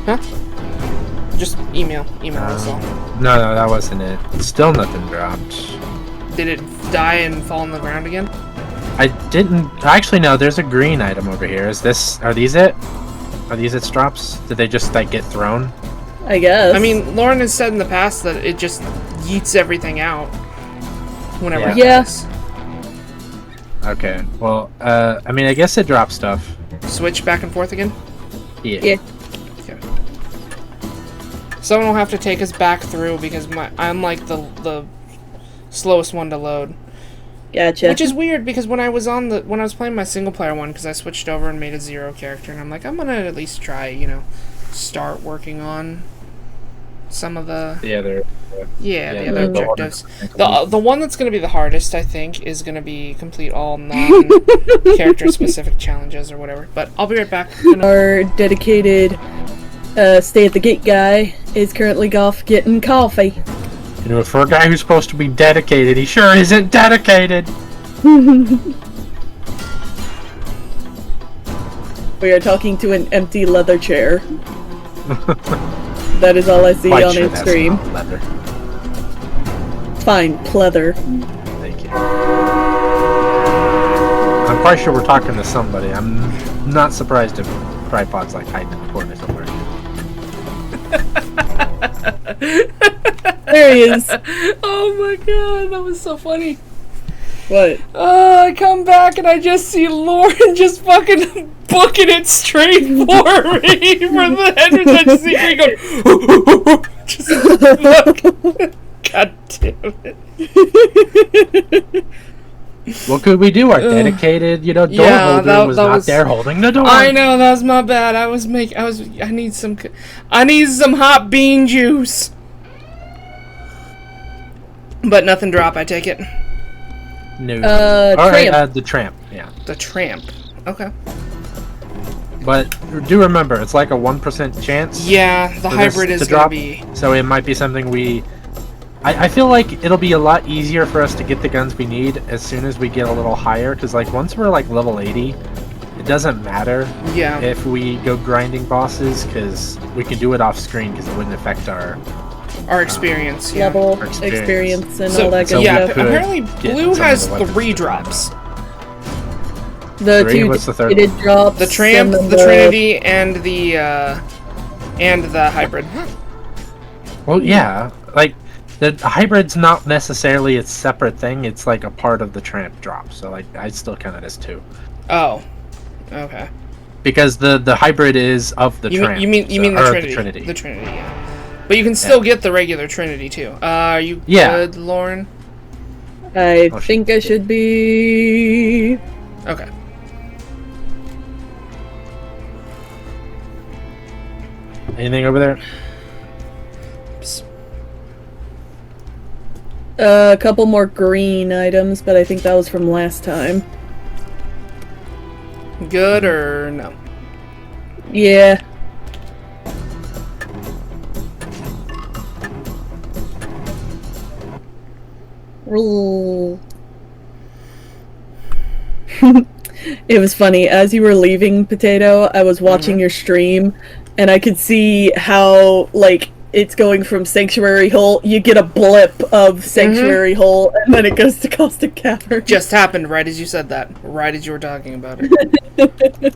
Huh? Just email us all. No, that wasn't it. Still nothing dropped. Did it die and fall on the ground again? I didn't. Actually, no. There's a green item over here. Is this? Are these it? Are these its drops? Did they just like get thrown? I guess. I mean, Lauren has said in the past that it just yeets everything out whenever it Yes. Okay. Well, I mean, I guess it drops stuff. Switch back and forth again? Yeah. Okay. Someone will have to take us back through because I'm like the slowest one to load. Gotcha. Which is weird because when I was playing my single player one, because I switched over and made a 0 character, and I'm like, I'm gonna at least try, start working on some of the the other objectives. The one that's gonna be the hardest, I think, is gonna be complete all non-character specific challenges or whatever. But I'll be right back. Our dedicated stay at the gate guy is currently off getting coffee. For a guy who's supposed to be dedicated, he sure isn't dedicated. We are talking to an empty leather chair. That is all I see on his stream. Leather. Fine, pleather. Thank you. I'm quite sure we're talking to somebody. I'm not surprised if tripod's like hiding in the corner somewhere. There he is. Oh my god, that was so funny. What? I come back and I just see Lauren just fucking booking it straight for me for the entrance. I just see her going, just fucking, god damn it. What could we do? Our dedicated, door holder was not there holding the door. I know, that was my bad. I need some hot bean juice. But nothing drop, I take it. No. Tramp. The tramp, yeah. The tramp. Okay. But do remember, it's like a 1% chance. Yeah, the hybrid is gonna be. So it might be something I feel like it'll be a lot easier for us to get the guns we need as soon as we get a little higher, because like once we're like level 80, it doesn't matter if we go grinding bosses, because we can do it off screen because it wouldn't affect our experience, level, experience, and all that good stuff. Apparently blue has 3 drops. The 3? 2 What's the third dedicated drops. The tramp, the Trinity, and the hybrid. Well, yeah, like the hybrid's not necessarily a separate thing. It's like a part of the tramp drop. So like I still count it as 2. Oh, okay. Because the hybrid is of the tramp. You mean the Trinity? The Trinity. The Trinity, yeah. But you can still get the regular Trinity too. Are you good, Lauren? I think I should be. Okay. Anything over there? A couple more green items, but I think that was from last time. Good or no? Yeah. It was funny, as you were leaving, Potato, I was watching your stream, and I could see how, like, it's going from Sanctuary Hole, you get a blip of Sanctuary Hole, and then it goes to Caustic Cavern. Just happened right as you said that, right as you were talking about it.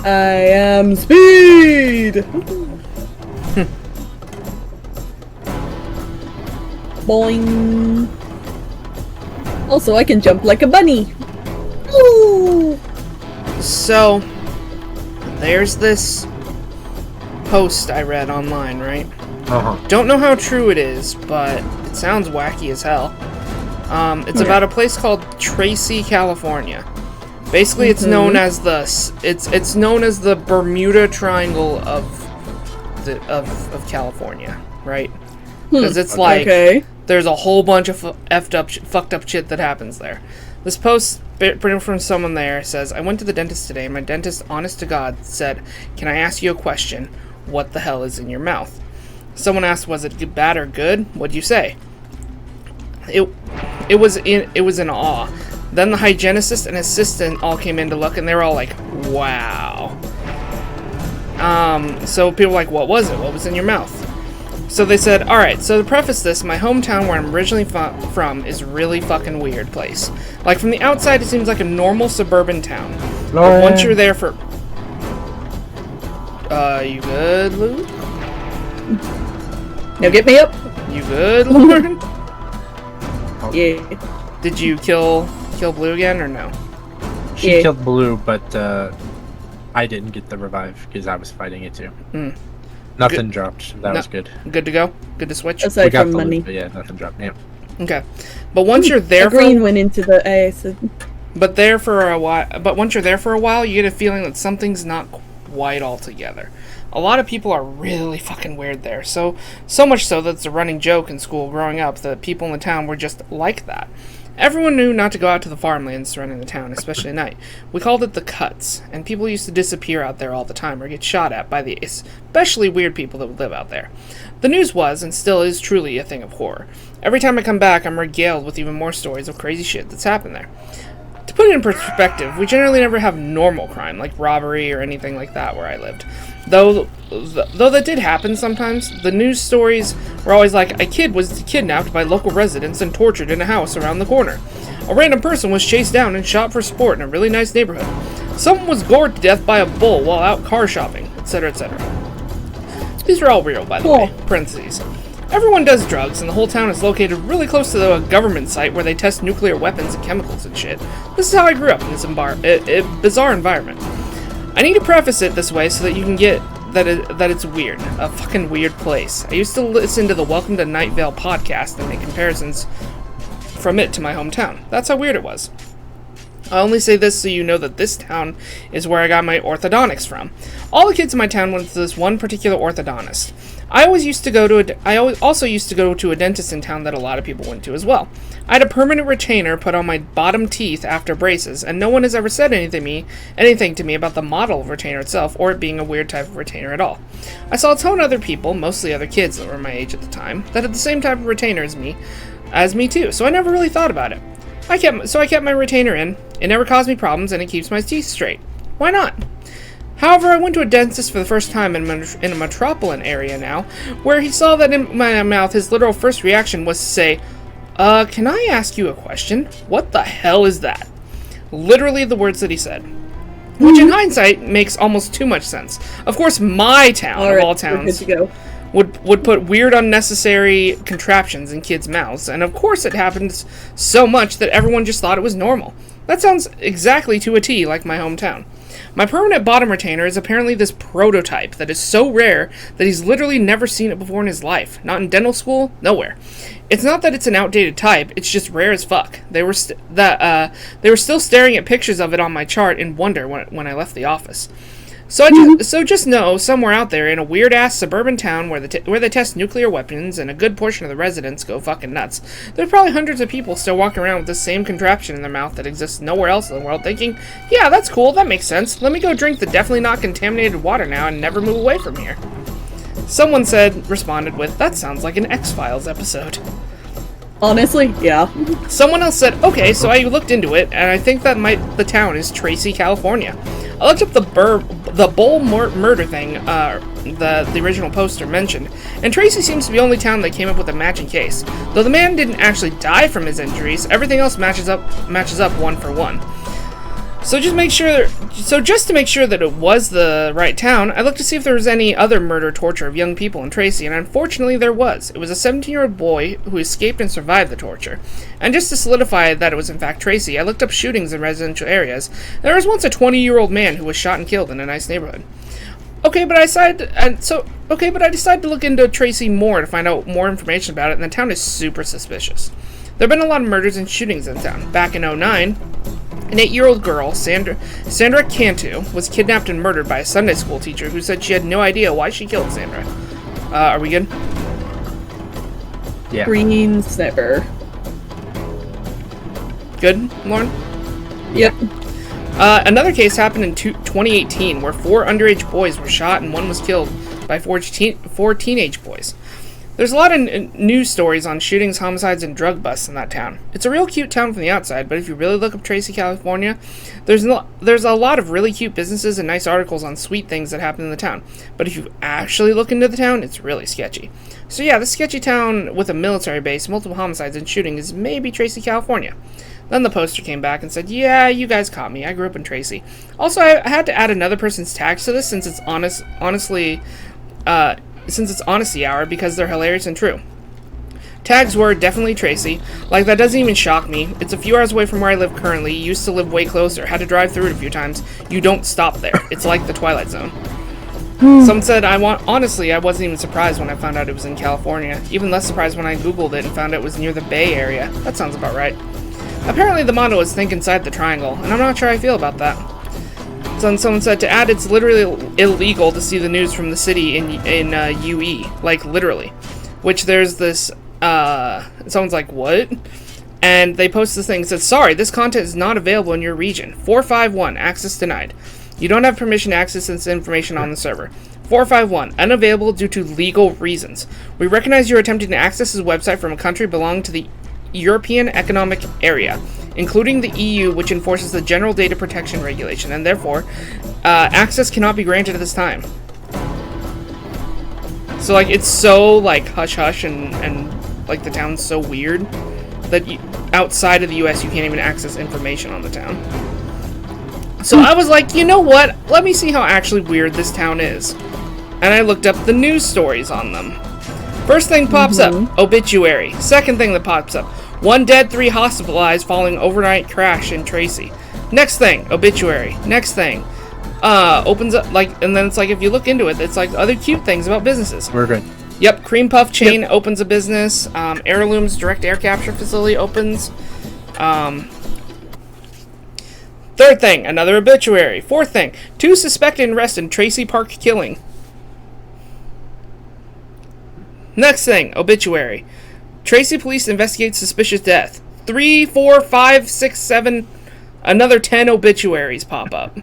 I am Speed! Boing! Also, I can jump like a bunny! Ooh! So, there's this post I read online, right? Don't know how true it is, but it sounds wacky as hell. It's about a place called Tracy, California. Basically, it's known as it's known as the Bermuda Triangle of California, right? Because it's like there's a whole bunch of fucked up shit that happens there. This post, printed from someone there, says, "I went to the dentist today. My dentist, honest to God, said, 'Can I ask you a question? What the hell is in your mouth?' Someone asked, was it bad or good? What'd you say? It was in awe. Then the hygienist and assistant all came in to look, and they were all like, wow. So people were like, what was it? What was in your mouth? So they said, alright, so to preface this, my hometown where I'm originally from is a really fucking weird place. Like, from the outside, it seems like a normal suburban town. But once you're there for... you good, Luke? Now get me up. You good, Lauren? Yeah. Did you kill Blue again, or no? She killed Blue, but I didn't get the revive because I was fighting it too. Nothing dropped. That was good. Good to go? Good to switch? Aside from money. Loot, but yeah, nothing dropped. Yeah. Okay. But once you're there green went into the acid. But once you're there for a while, you get a feeling that something's not quite all together. A lot of people are really fucking weird there. So much so that it's a running joke in school growing up that people in the town were just like that. Everyone knew not to go out to the farmlands surrounding the town, especially at night. We called it the cuts, and people used to disappear out there all the time or get shot at by the especially weird people that would live out there. The news was, and still is, truly a thing of horror. Every time I come back, I'm regaled with even more stories of crazy shit that's happened there. To put it in perspective, we generally never have normal crime, like robbery or anything like that where I lived. Though that did happen sometimes, the news stories were always like, a kid was kidnapped by local residents and tortured in a house around the corner. A random person was chased down and shot for sport in a really nice neighborhood. Someone was gored to death by a bull while out car shopping, etc., etc. These are all real, by the way. Parentheses. Everyone does drugs, and the whole town is located really close to the government site where they test nuclear weapons and chemicals and shit. This is how I grew up in this bizarre environment. I need to preface it this way so that you can get that it's weird. A fucking weird place. I used to listen to the Welcome to Night Vale podcast and make comparisons from it to my hometown. That's how weird it was. I only say this so you know that this town is where I got my orthodontics from. All the kids in my town went to this one particular orthodontist. I also used to go to a dentist in town that a lot of people went to as well. I had a permanent retainer put on my bottom teeth after braces, and no one has ever said anything to me about the model of retainer itself, or it being a weird type of retainer at all. I saw a ton of other people, mostly other kids that were my age at the time, that had the same type of retainer as me too, so I never really thought about it. I kept my retainer in. It never caused me problems, and it keeps my teeth straight. Why not? However, I went to a dentist for the first time in a metropolitan area now, where he saw that in my mouth, his literal first reaction was to say, can I ask you a question? What the hell is that? Literally the words that he said. Which in hindsight makes almost too much sense. Of course, my town, of all towns, would put weird, unnecessary contraptions in kids' mouths, and of course it happens so much that everyone just thought it was normal. That sounds exactly to a T like my hometown. My permanent bottom retainer is apparently this prototype that is so rare that he's literally never seen it before in his life. Not in dental school, nowhere. It's not that it's an outdated type, it's just rare as fuck. They were still staring at pictures of it on my chart in wonder when I left the office. So just know, somewhere out there in a weird-ass suburban town where they test nuclear weapons and a good portion of the residents go fucking nuts, there's probably hundreds of people still walking around with the same contraption in their mouth that exists nowhere else in the world thinking, yeah, that's cool, that makes sense. Let me go drink the definitely not contaminated water now and never move away from here. Someone responded with, that sounds like an X-Files episode. Honestly, yeah. Someone else said, okay, so I looked into it, and I think that the town is Tracy, California. I looked up the bull murder thing the original poster mentioned, and Tracy seems to be the only town that came up with a matching case. Though the man didn't actually die from his injuries, everything else matches up one for one. So just to make sure that it was the right town, I looked to see if there was any other murder torture of young people in Tracy, and unfortunately there was. It was a 17-year-old boy who escaped and survived the torture. And just to solidify that it was in fact Tracy, I looked up shootings in residential areas. There was once a 20-year-old man who was shot and killed in a nice neighborhood. But I decided to look into Tracy more to find out more information about it, and the town is super suspicious. There have been a lot of murders and shootings in the town. Back in 2009, an 8-year-old girl, Sandra Cantu, was kidnapped and murdered by a Sunday school teacher who said she had no idea why she killed Sandra. Are we good? Yeah. Green sniper. Good, Lauren? Yep. Another case happened in 2018 where 4 underage boys were shot and 1 was killed by 4 teenage boys. There's a lot of news stories on shootings, homicides, and drug busts in that town. It's a real cute town from the outside, but if you really look up Tracy, California, there's a lot of really cute businesses and nice articles on sweet things that happen in the town. But if you actually look into the town, it's really sketchy. So yeah, this sketchy town with a military base, multiple homicides, and shooting is maybe Tracy, California. Then the poster came back and said, yeah, you guys caught me. I grew up in Tracy. Also, I had to add another person's tags to this since it's since it's honesty hour because they're hilarious and true. Tags were definitely Tracy. Like, that doesn't even shock me. It's a few hours away from where I live currently. Used to live way closer. Had to drive through it a few times. You don't stop there. It's like the Twilight Zone. Someone said, honestly, I wasn't even surprised when I found out it was in California. Even less surprised when I googled it and found out it was near the Bay Area. That sounds about right. Apparently the motto is think inside the triangle, and I'm not sure I feel about that. So someone said to add, it's literally illegal to see the news from the city in UE, like literally. Which there's this, someone's like, what? And they post this thing that says, sorry, this content is not available in your region. 451, access denied. You don't have permission to access this information on the server. 451, unavailable due to legal reasons. We recognize you're attempting to access this website from a country belonging to the European Economic Area, including the EU, which enforces the General Data Protection Regulation, and therefore, access cannot be granted at this time. So, like, it's so, like, hush-hush and, like, the town's so weird that outside of the US, you can't even access information on the town. So I was like, you know what? Let me see how actually weird this town is. And I looked up the news stories on them. First thing pops up, obituary. Second thing that pops up, 1 dead, 3 hospitalized following overnight crash in Tracy. Next thing, obituary. Next thing, opens up, like, and then it's like, if you look into it, it's like other cute things about businesses. We're good. Yep, Cream Puff Chain opens a business. Heirlooms Direct Air Capture Facility opens. Third thing, another obituary. Fourth thing, 2 suspected and arrested in Tracy Park killing. Next thing, obituary. Tracy police investigate suspicious death. 3, 4, 5, 6, 7, another 10 obituaries pop up.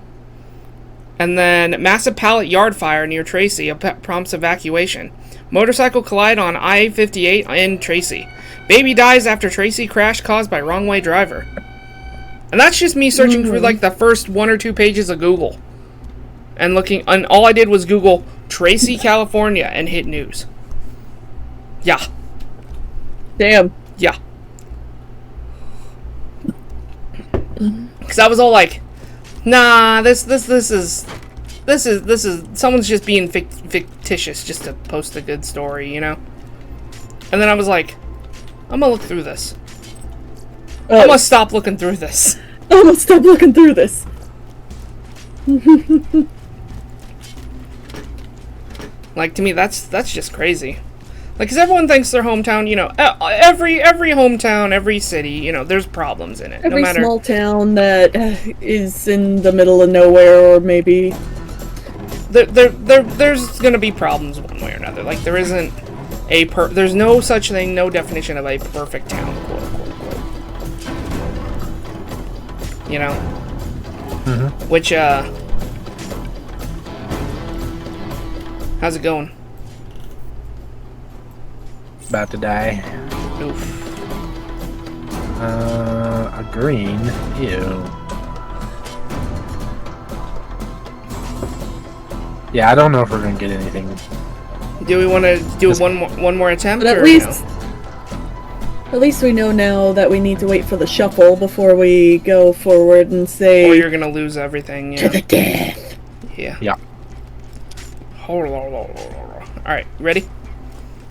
And then massive pallet yard fire near Tracy prompts evacuation. Motorcycle collide on I-58 in Tracy. Baby dies after Tracy crash caused by wrong way driver. And that's just me searching through like the first 1 or 2 pages of Google. And looking, and all I did was Google Tracy, California and hit news. Yeah. Damn. Yeah. Because I was all like, nah, this is someone's just being fictitious just to post a good story, you know? And then I was like, I'm gonna look through this. I'm gonna stop looking through this. I'm gonna stop looking through this. Like, to me, that's just crazy. Like, because everyone thinks their hometown, you know, every hometown, every city, you know, there's problems in it. Every no matter... small town that is in the middle of nowhere, or maybe... There's gonna be problems one way or another. Like, there isn't there's no such thing, no definition of a perfect town, quote, unquote, quote. You know? Mm-hmm. Which, how's it going? About to die. Oof. A green. Ew. Yeah, I don't know if we're gonna get anything. Do we want to do one more attempt? But at least we know now that we need to wait for the shuffle before we go forward and say. Or you're gonna lose everything. Yeah. To the death. Yeah. Yeah. All right, ready?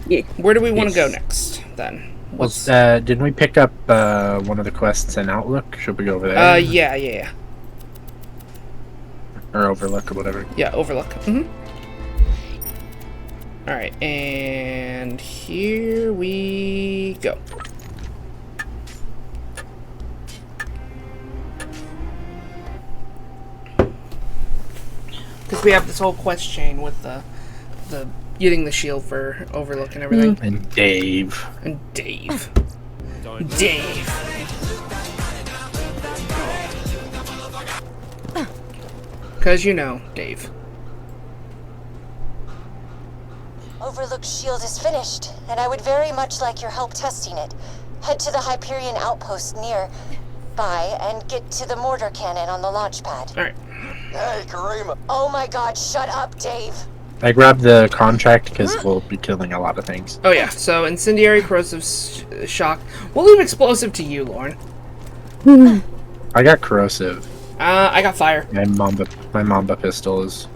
Yeah. Where do we want to go next, then? Didn't we pick up one of the quests in Outlook? Should we go over there? Yeah. Or Overlook, or whatever. Yeah, Overlook. Mm-hmm. Alright, and here we go. Because we have this whole quest chain with the getting the shield for Overlook and everything. And Dave. Dave. Because, you know, Dave. Overlook's shield is finished, and I would very much like your help testing it. Head to the Hyperion outpost nearby and get to the mortar cannon on the launch pad. Alright. Hey, Karima. Oh my god, shut up, Dave. I grabbed the contract because we'll be killing a lot of things. Oh yeah, so incendiary, corrosive, shock. We'll leave explosive to you, Lauren. I got corrosive. I got fire. My Mamba pistol is...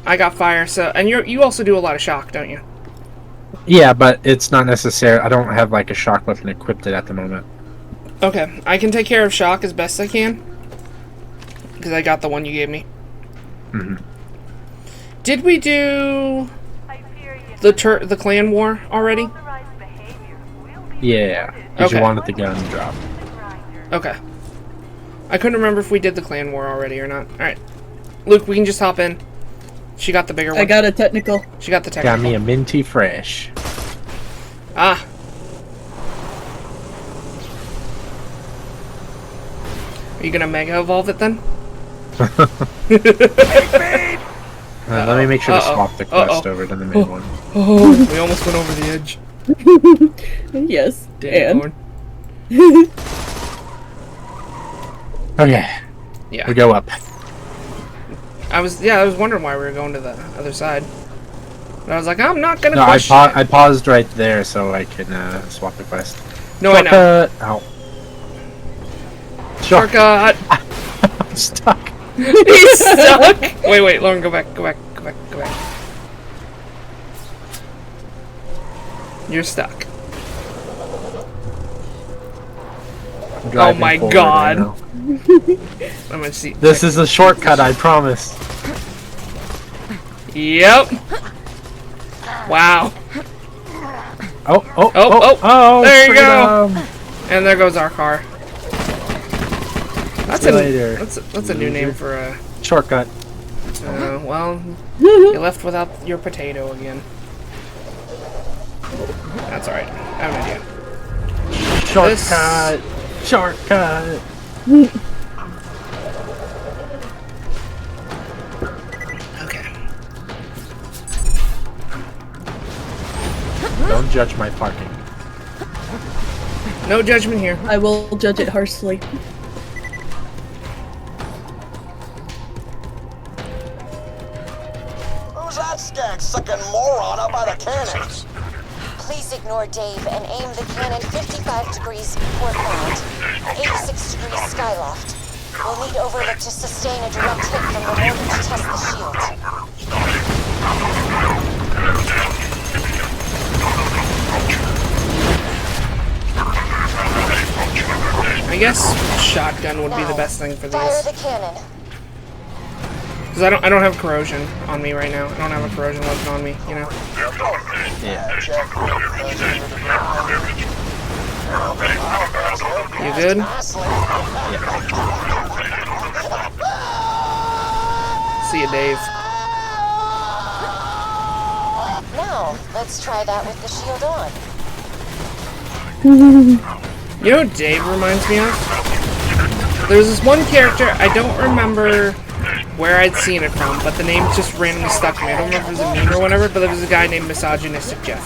I got fire, so... And you also do a lot of shock, don't you? Yeah, but it's not necessary. I don't have, like, a shock weapon equipped at the moment. Okay, I can take care of shock as best I can. Because I got the one you gave me. Mm-hmm. Did we do... the clan war already? Yeah, because you wanted the gun drop. Okay. I couldn't remember if we did the clan war already or not. Alright. Luke, we can just hop in. She got the bigger one. I got a technical. She got the technical. Got me a minty fresh. Ah. Are you gonna mega evolve it then? Let me make sure to swap the quest over to the main one. Oh, we almost went over the edge. Yes. Damn, and Okay. yeah. We go up. I was wondering why we were going to the other side. But I was like, I'm not gonna No, question I paused right there so I can swap the quest. No, I know. Ow. Shortcut! I'm stuck. He's stuck! Wait, Lauren, go back. You're stuck. Oh my god. I'm gonna see. This is a shortcut, I promise. Yep. Wow. Oh! There you go. And there goes our car. That's a new name for a shortcut. Well, you left without your potato again. That's alright. I have an idea. Shortcut. Shortcut. Okay. Don't judge my parking. No judgment here. I will judge it harshly. Who's that skag-sucking moron up by the cannon? Please ignore Dave and aim the cannon 55 degrees portbound, 86 degrees skyloft. We'll need Overlook to sustain a direct hit from the mortar to test the shield. I guess shotgun would be the best thing for Fire these. the cannon. Because I don't have corrosion on me right now. I don't have a corrosion weapon on me, you know? Yeah. You good? See you, Dave. Now, let's try that with the shield on. You know what Dave reminds me of? There's this one character, I don't remember where I'd seen it from, but the name just randomly stuck to me. I don't remember if it was a meme or whatever, but there was a guy named Misogynistic Jeff.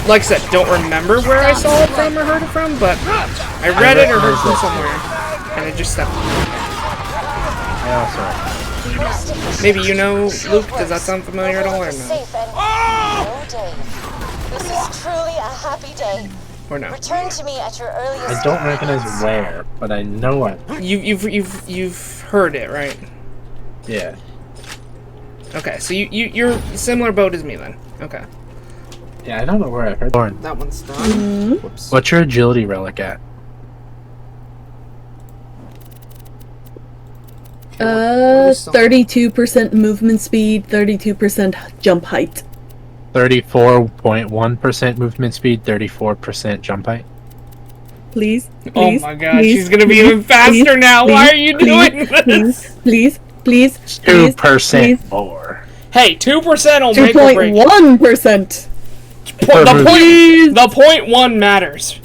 Like I said, don't remember where I saw it from or heard it from, but I read it or heard it from somewhere, and it just stuck to me. Maybe you know, Luke, does that sound familiar at all, or no? No, Dave. This is truly a happy day. Or no? Return to me at your earliest. I don't recognize where, but I know it. You've heard it, right? Yeah. Okay, so you're similar boat as me then. Okay. Yeah, I don't know where I heard Lauren. That one's done. Whoops. What's your agility relic at? 32% movement speed, 32% jump height. 34.1% movement speed, 34% jump height. Please. Oh my god, she's gonna be even faster now. Why are you doing this? Please. 2% more. Hey, 2% will make or break. 2.1%. The 0.1 matters.